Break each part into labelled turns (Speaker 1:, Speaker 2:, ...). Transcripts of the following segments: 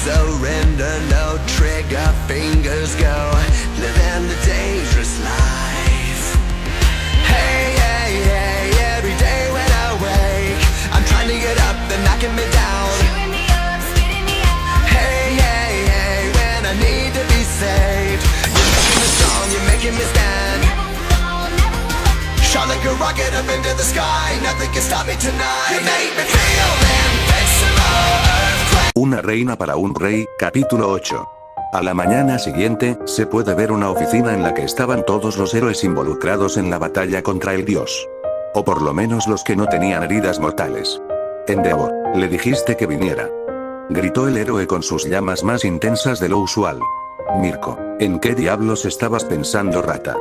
Speaker 1: surrender, no trigger, fingers go, living the dangerous life. Hey, hey, hey, every day when I wake, I'm trying to get up, they're knocking me down.
Speaker 2: Chewing me up, spitting me out.
Speaker 1: Hey, hey, hey, when I need to be saved, you're making me strong, you're making me stand.
Speaker 2: Never fall, never fall.
Speaker 1: Shot like a rocket up into the sky, nothing can stop me tonight. You make me feel invincible, earthquake.
Speaker 3: Una reina para un rey, capítulo 8. A la mañana siguiente, se puede ver una oficina en la que estaban todos los héroes involucrados en la batalla contra el dios. O por lo menos los que no tenían heridas mortales. Endeavor, le dijiste que viniera. Gritó el héroe con sus llamas más intensas de lo usual. Mirko, ¿en qué diablos estabas pensando, rata?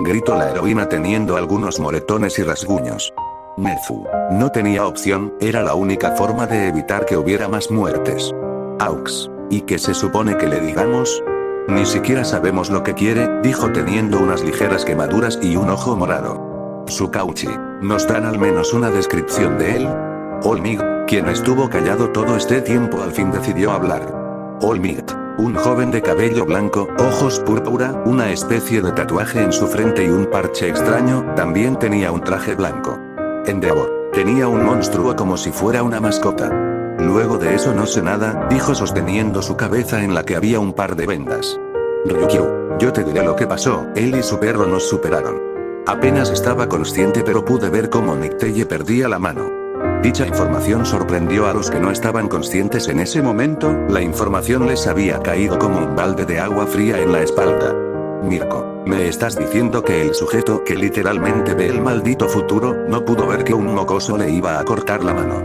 Speaker 3: Gritó la heroína teniendo algunos moretones y rasguños. Nezu, no tenía opción, era la única forma de evitar que hubiera más muertes. Aux, ¿y qué se supone que le digamos? Ni siquiera sabemos lo que quiere, dijo teniendo unas ligeras quemaduras y un ojo morado. Sukauchi, ¿nos dan al menos una descripción de él? Olmig, quien estuvo callado todo este tiempo al fin decidió hablar. Olmig, un joven de cabello blanco, ojos púrpura, una especie de tatuaje en su frente y un parche extraño, también tenía un traje blanco. Endeavor, tenía un monstruo como si fuera una mascota. Luego de eso no sé nada, dijo sosteniendo su cabeza en la que había un par de vendas. Ryukyu, yo te diré lo que pasó, él y su perro nos superaron. Apenas estaba consciente pero pude ver cómo Nicteye perdía la mano. Dicha información sorprendió a los que no estaban conscientes en ese momento, la información les había caído como un balde de agua fría en la espalda. Mirko, ¿me estás diciendo que el sujeto que literalmente ve el maldito futuro, no pudo ver que un mocoso le iba a cortar la mano?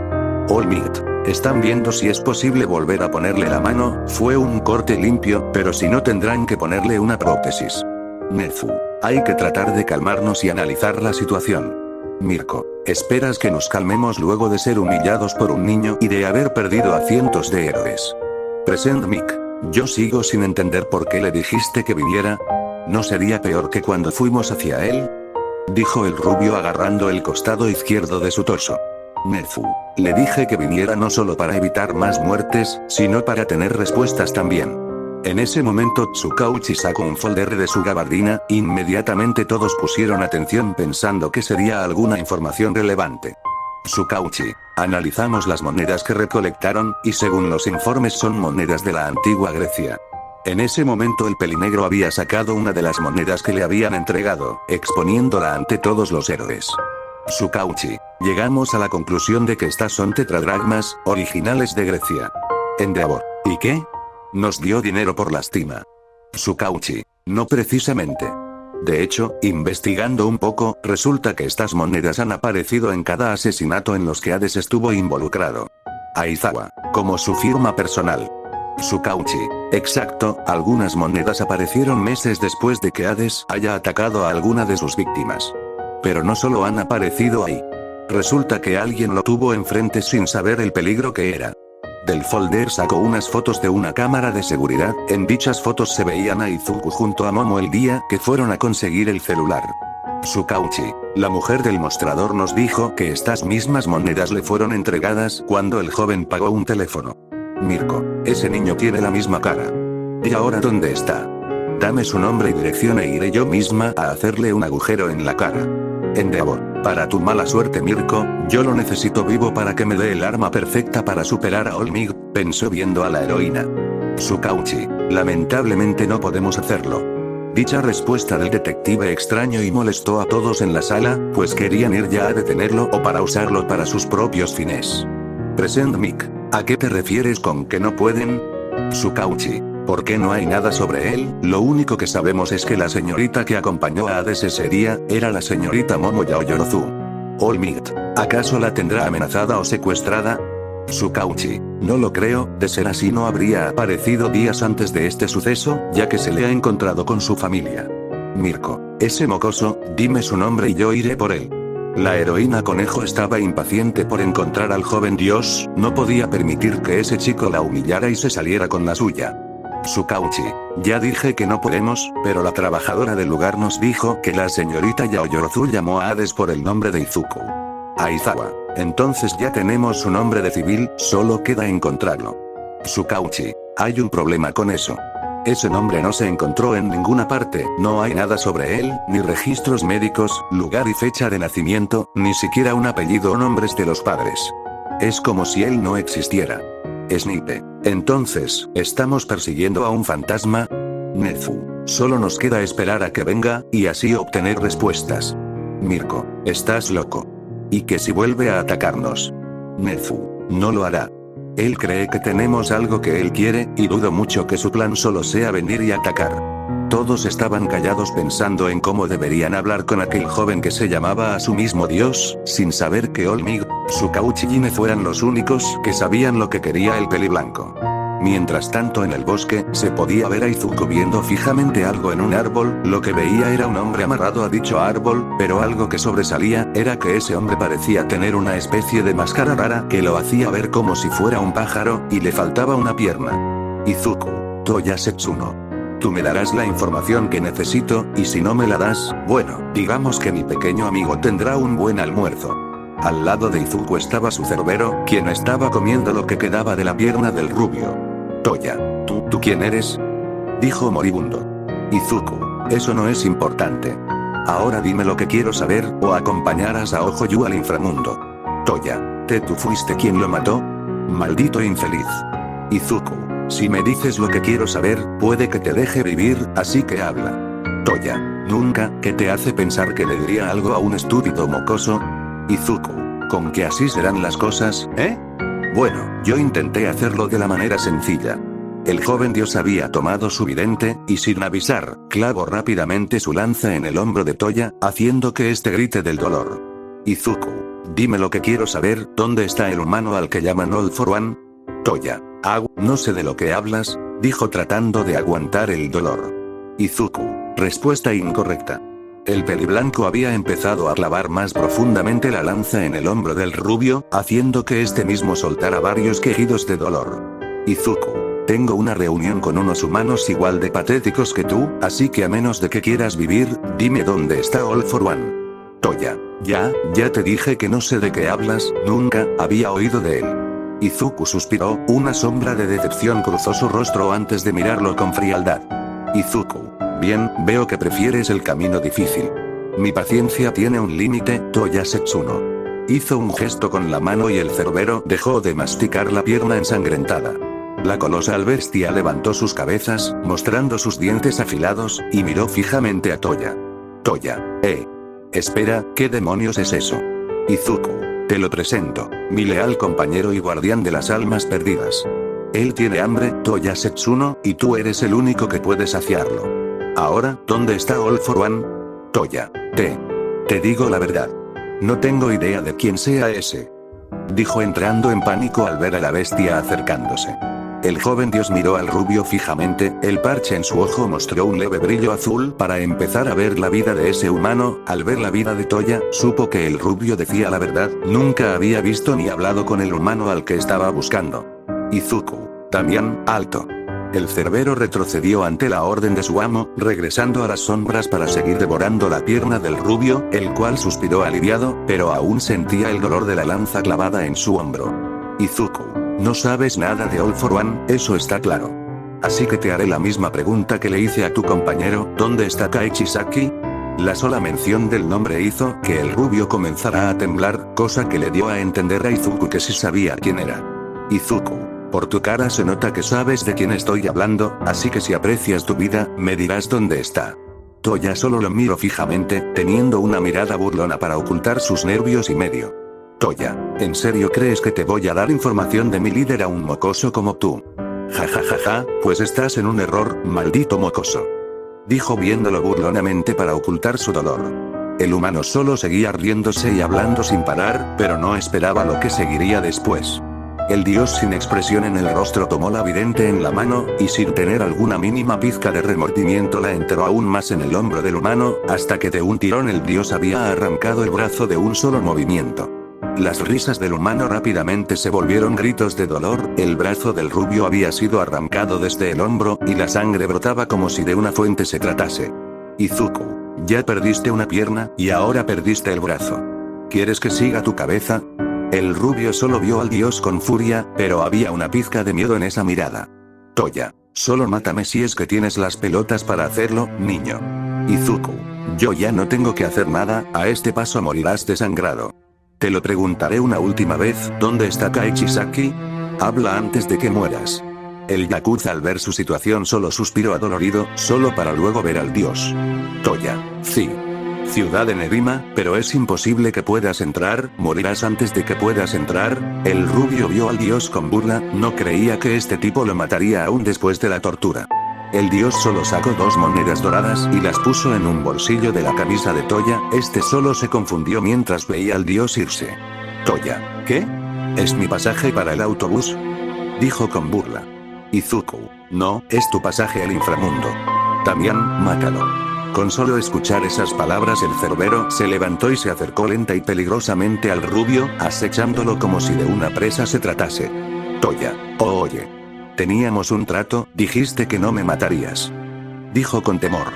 Speaker 3: Olmigt, ¿están viendo si es posible volver a ponerle la mano? Fue un corte limpio, pero si no tendrán que ponerle una prótesis. Nezu, hay que tratar de calmarnos y analizar la situación. Mirko, ¿esperas que nos calmemos luego de ser humillados por un niño y de haber perdido a cientos de héroes? Present Mick, yo sigo sin entender por qué le dijiste que viniera. ¿No sería peor que cuando fuimos hacia él? Dijo el rubio agarrando el costado izquierdo de su torso. Nezu, le dije que viniera no solo para evitar más muertes, sino para tener respuestas también. En ese momento Tsukauchi sacó un folder de su gabardina, inmediatamente todos pusieron atención pensando que sería alguna información relevante. Tsukauchi, analizamos las monedas que recolectaron, y según los informes son monedas de la antigua Grecia. En ese momento el pelinegro había sacado una de las monedas que le habían entregado, exponiéndola ante todos los héroes. Tsukauchi, llegamos a la conclusión de que estas son tetradragmas, originales de Grecia. Endeavor, ¿y qué? Nos dio dinero por lástima. Tsukauchi, no precisamente. De hecho, investigando un poco, resulta que estas monedas han aparecido en cada asesinato en los que Hades estuvo involucrado. Aizawa, como su firma personal. Tsukauchi, exacto, algunas monedas aparecieron meses después de que Hades haya atacado a alguna de sus víctimas. Pero no solo han aparecido ahí. Resulta que alguien lo tuvo enfrente sin saber el peligro que era. Del folder sacó unas fotos de una cámara de seguridad, en dichas fotos se veían a Izuku junto a Momo el día que fueron a conseguir el celular. Tsukauchi, la mujer del mostrador nos dijo que estas mismas monedas le fueron entregadas cuando el joven pagó un teléfono. Mirko, ese niño tiene la misma cara. ¿Y ahora dónde está? Dame su nombre y dirección e iré yo misma a hacerle un agujero en la cara. Endeavor, para tu mala suerte Mirko, yo lo necesito vivo para que me dé el arma perfecta para superar a Olmig, pensó viendo a la heroína. Tsukauchi, lamentablemente no podemos hacerlo. Dicha respuesta del detective extraño y molestó a todos en la sala, pues querían ir ya a detenerlo o para usarlo para sus propios fines. Present Mick, ¿a qué te refieres con que no pueden? Tsukauchi, ¿por qué no hay nada sobre él? Lo único que sabemos es que la señorita que acompañó a Hades ese día, era la señorita Momo Yaoyorozu. Olmigt, ¿acaso la tendrá amenazada o secuestrada? Tsukauchi, no lo creo, de ser así no habría aparecido días antes de este suceso, ya que se le ha encontrado con su familia. Mirko, ese mocoso, dime su nombre y yo iré por él. La heroína conejo estaba impaciente por encontrar al joven dios, no podía permitir que ese chico la humillara y se saliera con la suya. Tsukauchi, ya dije que no podemos, pero la trabajadora del lugar nos dijo que la señorita Yaoyorozu llamó a Hades por el nombre de Izuku. Aizawa, entonces ya tenemos su nombre de civil, solo queda encontrarlo. Tsukauchi, Hay un problema con eso. Ese nombre no se encontró en ninguna parte, no hay nada sobre él, ni registros médicos, lugar y fecha de nacimiento, ni siquiera un apellido o nombres de los padres. Es como si él no existiera. Snipe. Entonces, ¿estamos persiguiendo a un fantasma? Nezu. Solo nos queda esperar a que venga, y así obtener respuestas. Mirko. Estás loco. ¿Y que si vuelve a atacarnos? Nezu. No lo hará. Él cree que tenemos algo que él quiere, y dudo mucho que su plan solo sea venir y atacar. Todos estaban callados pensando en cómo deberían hablar con aquel joven que se llamaba a su mismo dios, sin saber que Olmig, Sukauchi y Gine fueran los únicos que sabían lo que quería el peliblanco. Mientras tanto en el bosque, se podía ver a Izuku viendo fijamente algo en un árbol, lo que veía era un hombre amarrado a dicho árbol, pero algo que sobresalía, era que ese hombre parecía tener una especie de máscara rara que lo hacía ver como si fuera un pájaro, y le faltaba una pierna. Izuku, Toya Setsuno. Tú me darás la información que necesito, y si no me la das, bueno, digamos que mi pequeño amigo tendrá un buen almuerzo. Al lado de Izuku estaba su cerbero, quien estaba comiendo lo que quedaba de la pierna del rubio. Toya, ¿tú quién eres? Dijo moribundo. Izuku, eso no es importante. Ahora dime lo que quiero saber, o acompañarás a Hojoyu al inframundo. Toya, ¿tú fuiste quien lo mató? Maldito infeliz. Izuku, si me dices lo que quiero saber, puede que te deje vivir, así que habla. Toya, nunca, ¿qué te hace pensar que le diría algo a un estúpido mocoso? Izuku, ¿con que así serán las cosas, Bueno, yo intenté hacerlo de la manera sencilla. El joven dios había tomado su vidente, y sin avisar, clavó rápidamente su lanza en el hombro de Toya, haciendo que este grite del dolor. Izuku, dime lo que quiero saber, ¿dónde está el humano al que llaman All for One? Toya, no sé de lo que hablas, dijo tratando de aguantar el dolor. Izuku, respuesta incorrecta. El peliblanco había empezado a clavar más profundamente la lanza en el hombro del rubio, haciendo que este mismo soltara varios quejidos de dolor. Izuku, tengo una reunión con unos humanos igual de patéticos que tú, así que a menos de que quieras vivir, dime dónde está All for One. Toya, ya te dije que no sé de qué hablas, nunca había oído de él. Izuku suspiró, una sombra de decepción cruzó su rostro antes de mirarlo con frialdad. Izuku, bien, veo que prefieres el camino difícil. Mi paciencia tiene un límite, Toya Setsuno. Hizo un gesto con la mano y el cerbero dejó de masticar la pierna ensangrentada. La colosal bestia levantó sus cabezas, mostrando sus dientes afilados, y miró fijamente a Toya. Toya, espera, ¿qué demonios es eso? Izuku, te lo presento, mi leal compañero y guardián de las almas perdidas. Él tiene hambre, Toya Setsuno, y tú eres el único que puede saciarlo. Ahora, ¿dónde está All for One? Toya, te digo la verdad. No tengo idea de quién sea ese. Dijo entrando en pánico al ver a la bestia acercándose. El joven dios miró al rubio fijamente, el parche en su ojo mostró un leve brillo azul para empezar a ver la vida de ese humano. Al ver la vida de Toya, supo que el rubio decía la verdad, nunca había visto ni hablado con el humano al que estaba buscando. Izuku, Damián, alto. El cerbero retrocedió ante la orden de su amo, regresando a las sombras para seguir devorando la pierna del rubio, el cual suspiró aliviado, pero aún sentía el dolor de la lanza clavada en su hombro. Izuku, no sabes nada de All for One, eso está claro. Así que te haré la misma pregunta que le hice a tu compañero, ¿dónde está Kaichisaki? La sola mención del nombre hizo que el rubio comenzara a temblar, cosa que le dio a entender a Izuku que sí sabía quién era. Izuku, por tu cara se nota que sabes de quién estoy hablando, así que si aprecias tu vida, me dirás dónde está. Toya solo lo miró fijamente, teniendo una mirada burlona para ocultar sus nervios y medio. Toya, ¿en serio crees que te voy a dar información de mi líder a un mocoso como tú? Ja, pues estás en un error, maldito mocoso. Dijo viéndolo burlonamente para ocultar su dolor. El humano solo seguía riéndose y hablando sin parar, pero no esperaba lo que seguiría después. El dios sin expresión en el rostro tomó la vidente en la mano, y sin tener alguna mínima pizca de remordimiento la enterró aún más en el hombro del humano, hasta que de un tirón el dios había arrancado el brazo de un solo movimiento. Las risas del humano rápidamente se volvieron gritos de dolor, el brazo del rubio había sido arrancado desde el hombro, y la sangre brotaba como si de una fuente se tratase. Izuku, ya perdiste una pierna, y ahora perdiste el brazo. ¿Quieres que siga tu cabeza? El rubio solo vio al dios con furia, pero había una pizca de miedo en esa mirada. Toya, solo mátame si es que tienes las pelotas para hacerlo, niño. Izuku, yo ya no tengo que hacer nada, a este paso morirás desangrado. Te lo preguntaré una última vez, ¿dónde está Kaichisaki? Habla antes de que mueras. El Yakuza al ver su situación solo suspiró adolorido, solo para luego ver al dios. Toya, sí. Ciudad de Nerima, pero es imposible que puedas entrar, morirás antes de que puedas entrar. El rubio vio al dios con burla, no creía que este tipo lo mataría aún después de la tortura. El dios solo sacó 2 monedas doradas y las puso en un bolsillo de la camisa de Toya, este solo se confundió mientras veía al dios irse. Toya, ¿qué? ¿Es mi pasaje para el autobús? Dijo con burla. Izuku, no, es tu pasaje al inframundo. Damián, mátalo. Con solo escuchar esas palabras el cerbero se levantó y se acercó lenta y peligrosamente al rubio, acechándolo como si de una presa se tratase. Toya, oye. Teníamos un trato, dijiste que no me matarías. Dijo con temor.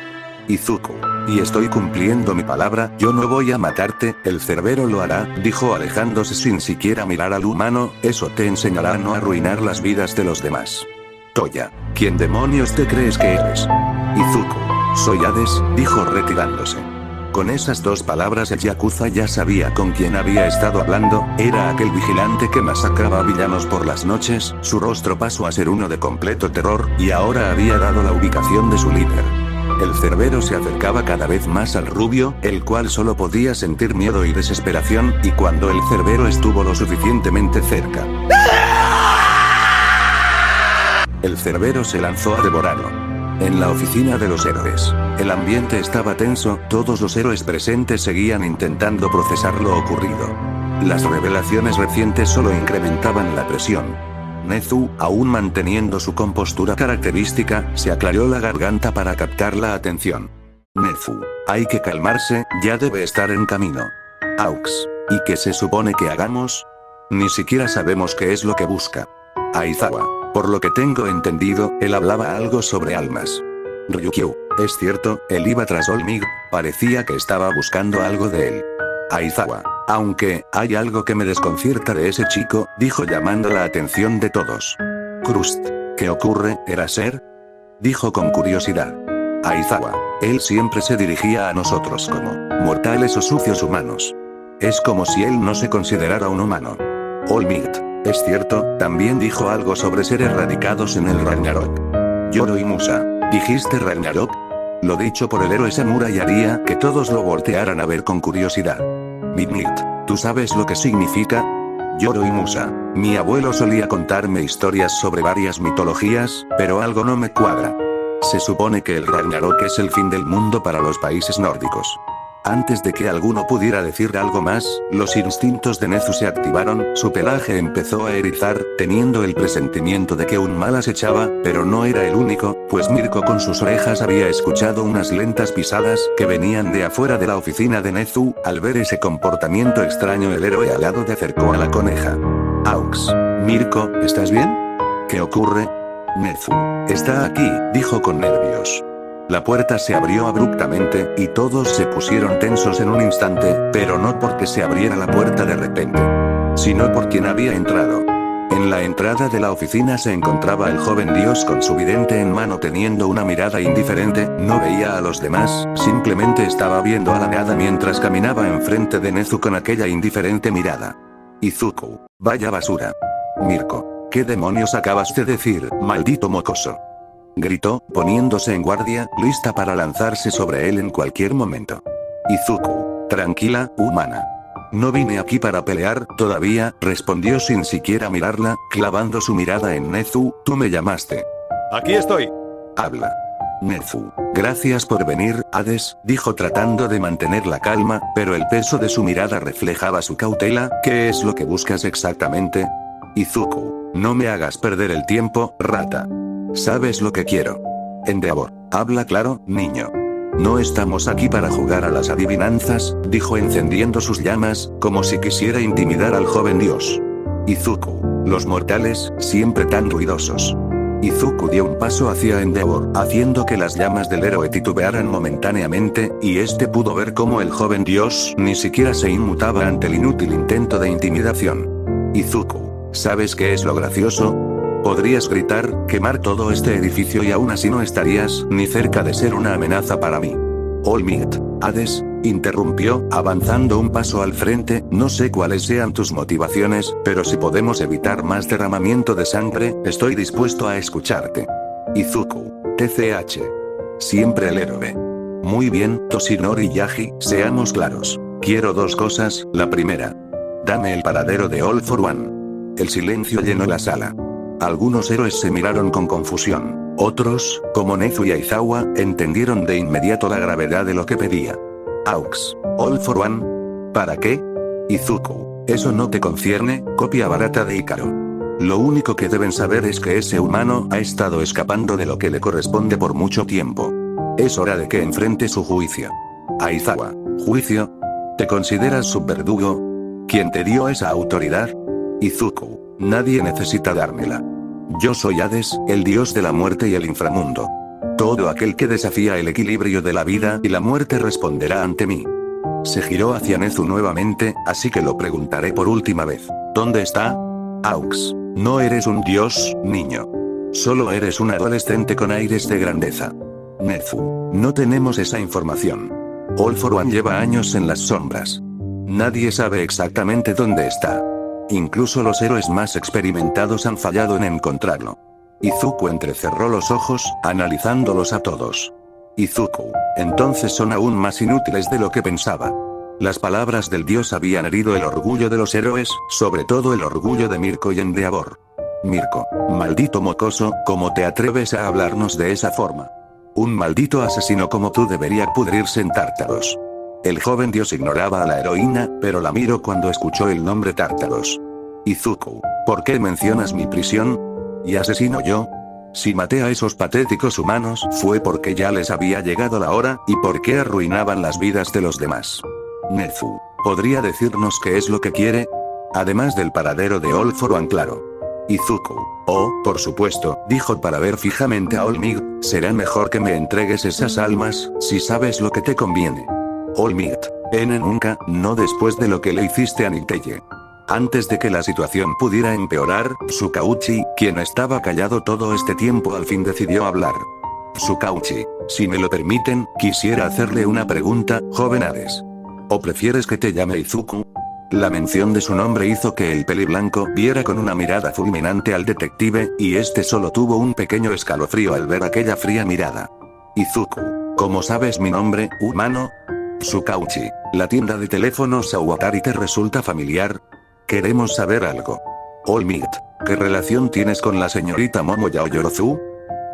Speaker 3: Izuku, y estoy cumpliendo mi palabra, yo no voy a matarte, el cerbero lo hará, dijo alejándose sin siquiera mirar al humano, eso te enseñará a no arruinar las vidas de los demás. Toya, ¿quién demonios te crees que eres? Izuku, soy Hades, dijo retirándose. Con esas 2 palabras el Yakuza ya sabía con quién había estado hablando, era aquel vigilante que masacraba villanos por las noches, su rostro pasó a ser uno de completo terror, y ahora había dado la ubicación de su líder. El cerbero se acercaba cada vez más al rubio, el cual solo podía sentir miedo y desesperación, y cuando el cerbero estuvo lo suficientemente cerca, el cerbero se lanzó a devorarlo. En la oficina de los héroes, el ambiente estaba tenso, todos los héroes presentes seguían intentando procesar lo ocurrido. Las revelaciones recientes solo incrementaban la presión. Nezu, aún manteniendo su compostura característica, se aclaró la garganta para captar la atención. Nezu, hay que calmarse, ya debe estar en camino. Aux, ¿y qué se supone que hagamos? Ni siquiera sabemos qué es lo que busca. Aizawa. Por lo que tengo entendido, él hablaba algo sobre almas. Ryukyu, es cierto, él iba tras Olmig, parecía que estaba buscando algo de él. Aizawa, aunque, hay algo que me desconcierta de ese chico, dijo llamando la atención de todos. Crust, ¿qué ocurre, Eraser? Dijo con curiosidad. Aizawa, él siempre se dirigía a nosotros como, mortales o sucios humanos. Es como si él no se considerara un humano. Olmig. Es cierto, también dijo algo sobre ser erradicados en el Ragnarok. Yoro y Musa, ¿dijiste Ragnarok? Lo dicho por el héroe Samurai haría que todos lo voltearan a ver con curiosidad. Midnight, ¿tú sabes lo que significa? Yoro y Musa, mi abuelo solía contarme historias sobre varias mitologías, pero algo no me cuadra. Se supone que el Ragnarok es el fin del mundo para los países nórdicos. Antes de que alguno pudiera decir algo más, los instintos de Nezu se activaron, su pelaje empezó a erizar, teniendo el presentimiento de que un mal acechaba, pero no era el único, pues Mirko con sus orejas había escuchado unas lentas pisadas que venían de afuera de la oficina de Nezu. Al ver ese comportamiento extraño el héroe alado se acercó a la coneja. Aux, Mirko, ¿estás bien? ¿Qué ocurre? Nezu, está aquí, dijo con nervios. La puerta se abrió abruptamente, y todos se pusieron tensos en un instante, pero no porque se abriera la puerta de repente, sino por quien había entrado. En la entrada de la oficina se encontraba el joven dios con su vidente en mano teniendo una mirada indiferente, no veía a los demás, simplemente estaba viendo a la nada mientras caminaba enfrente de Nezu con aquella indiferente mirada. Izuku, vaya basura. Mirko, ¿qué demonios acabas de decir, maldito mocoso? Gritó, poniéndose en guardia, lista para lanzarse sobre él en cualquier momento. Izuku, tranquila, humana. No vine aquí para pelear, todavía, respondió sin siquiera mirarla, clavando su mirada en Nezu, tú me llamaste.
Speaker 4: Aquí estoy.
Speaker 3: Habla. Nezu, gracias por venir, Hades, dijo tratando de mantener la calma, pero el peso de su mirada reflejaba su cautela, ¿qué es lo que buscas exactamente? Izuku, no me hagas perder el tiempo, rata. ¿Sabes lo que quiero? Endeavor, habla claro, niño. No estamos aquí para jugar a las adivinanzas, dijo encendiendo sus llamas, como si quisiera intimidar al joven dios. Izuku, los mortales, siempre tan ruidosos. Izuku dio un paso hacia Endeavor, haciendo que las llamas del héroe titubearan momentáneamente, y este pudo ver cómo el joven dios ni siquiera se inmutaba ante el inútil intento de intimidación. Izuku, ¿sabes qué es lo gracioso? Podrías gritar, quemar todo este edificio y aún así no estarías ni cerca de ser una amenaza para mí. All Might, Hades, interrumpió, avanzando un paso al frente, no sé cuáles sean tus motivaciones, pero si podemos evitar más derramamiento de sangre, estoy dispuesto a escucharte. Izuku, TCH. Siempre el héroe. Muy bien, Toshinori Yagi, seamos claros. Quiero dos cosas, la primera. Dame el paradero de All for One. El silencio llenó la sala. Algunos héroes se miraron con confusión. Otros, como Nezu y Aizawa, entendieron de inmediato la gravedad de lo que pedía. Aux, All for One. ¿Para qué? Izuku, eso no te concierne, copia barata de Ícaro. Lo único que deben saber es que ese humano ha estado escapando de lo que le corresponde por mucho tiempo. Es hora de que enfrente su juicio. Aizawa, ¿juicio? ¿Te consideras su verdugo? ¿Quién te dio esa autoridad? Izuku, nadie necesita dármela. Yo soy Hades, el dios de la muerte y el inframundo. Todo aquel que desafía el equilibrio de la vida y la muerte responderá ante mí. Se giró hacia Nezu nuevamente, así que lo preguntaré por última vez. ¿Dónde está? Aux, no eres un dios, niño. Solo eres un adolescente con aires de grandeza. Nezu, no tenemos esa información. All for One lleva años en las sombras. Nadie sabe exactamente dónde está. Incluso los héroes más experimentados han fallado en encontrarlo. Izuku entrecerró los ojos, analizándolos a todos. Izuku, entonces son aún más inútiles de lo que pensaba. Las palabras del dios habían herido el orgullo de los héroes, sobre todo el orgullo de Mirko y Endeavor. Mirko, maldito mocoso, ¿cómo te atreves a hablarnos de esa forma? Un maldito asesino como tú debería pudrirse en Tártaros. El joven dios ignoraba a la heroína, pero la miró cuando escuchó el nombre Tártaros. Izuku, ¿por qué mencionas mi prisión? ¿Y asesino yo? Si maté a esos patéticos humanos, fue porque ya les había llegado la hora, y porque arruinaban las vidas de los demás. Nezu, ¿podría decirnos qué es lo que quiere? Además del paradero de All for One, claro. Izuku, oh, por supuesto, dijo para ver fijamente a All Might, será mejor que me entregues esas almas, si sabes lo que te conviene. All Might, nunca, no después de lo que le hiciste a Niteye. Antes de que la situación pudiera empeorar, Tsukauchi, quien estaba callado todo este tiempo, al fin decidió hablar. Tsukauchi, si me lo permiten, quisiera hacerle una pregunta, joven Hades. ¿O prefieres que te llame Izuku? La mención de su nombre hizo que el peliblanco viera con una mirada fulminante al detective, y este solo tuvo un pequeño escalofrío al ver aquella fría mirada. Izuku, ¿cómo sabes mi nombre, humano? Tsukauchi, ¿la tienda de teléfonos Sawatari te resulta familiar? Queremos saber algo. All Might, ¿qué relación tienes con la señorita Momo Yaoyorozu?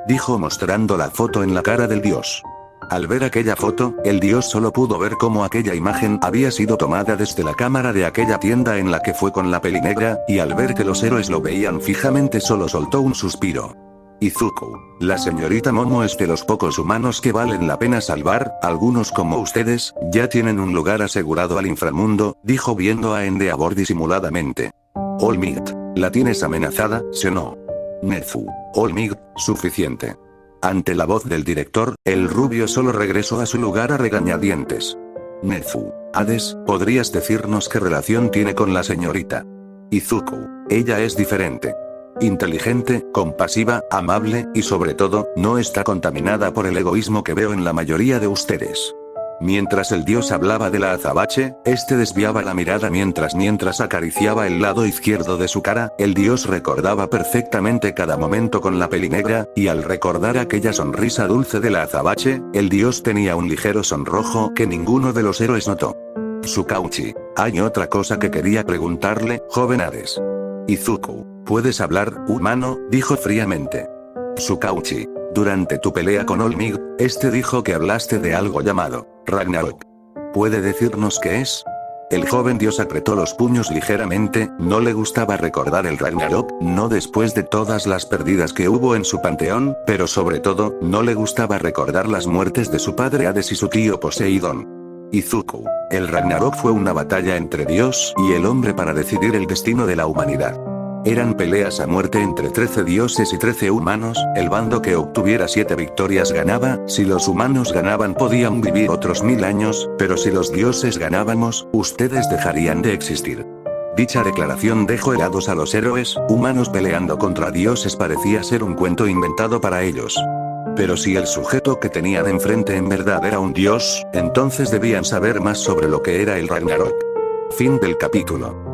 Speaker 3: Dijo mostrando la foto en la cara del dios. Al ver aquella foto, el dios solo pudo ver cómo aquella imagen había sido tomada desde la cámara de aquella tienda en la que fue con la peli negra, y al ver que los héroes lo veían fijamente solo soltó un suspiro. Izuku, la señorita Momo es de los pocos humanos que valen la pena salvar, algunos como ustedes, ya tienen un lugar asegurado al inframundo, dijo viendo a Endeavor disimuladamente. All Might, ¿la tienes amenazada, sí o no? Nezu, All Might, suficiente. Ante la voz del director, el rubio solo regresó a su lugar a regañadientes. Nezu, Hades, ¿podrías decirnos qué relación tiene con la señorita? Izuku, ella es diferente. Inteligente, compasiva, amable, y sobre todo, no está contaminada por el egoísmo que veo en la mayoría de ustedes. Mientras el dios hablaba de la azabache, este desviaba la mirada mientras acariciaba el lado izquierdo de su cara, el dios recordaba perfectamente cada momento con la peli negra, y al recordar aquella sonrisa dulce de la azabache, el dios tenía un ligero sonrojo que ninguno de los héroes notó. Tsukauchi, hay otra cosa que quería preguntarle, joven Hades. Izuku, ¿puedes hablar, humano? Dijo fríamente. Tsukauchi, durante tu pelea con All Might, este dijo que hablaste de algo llamado Ragnarok. ¿Puede decirnos qué es? El joven dios apretó los puños ligeramente, no le gustaba recordar el Ragnarok, no después de todas las pérdidas que hubo en su panteón, pero sobre todo, no le gustaba recordar las muertes de su padre Hades y su tío Poseidón. Izuku, el Ragnarok fue una batalla entre Dios y el hombre para decidir el destino de la humanidad. Eran peleas a muerte entre 13 dioses y 13 humanos, el bando que obtuviera 7 victorias ganaba, si los humanos ganaban podían vivir otros 1000 años, pero si los dioses ganábamos, ustedes dejarían de existir. Dicha declaración dejó helados a los héroes, humanos peleando contra dioses parecía ser un cuento inventado para ellos. Pero si el sujeto que tenían enfrente en verdad era un dios, entonces debían saber más sobre lo que era el Ragnarok. Fin del capítulo.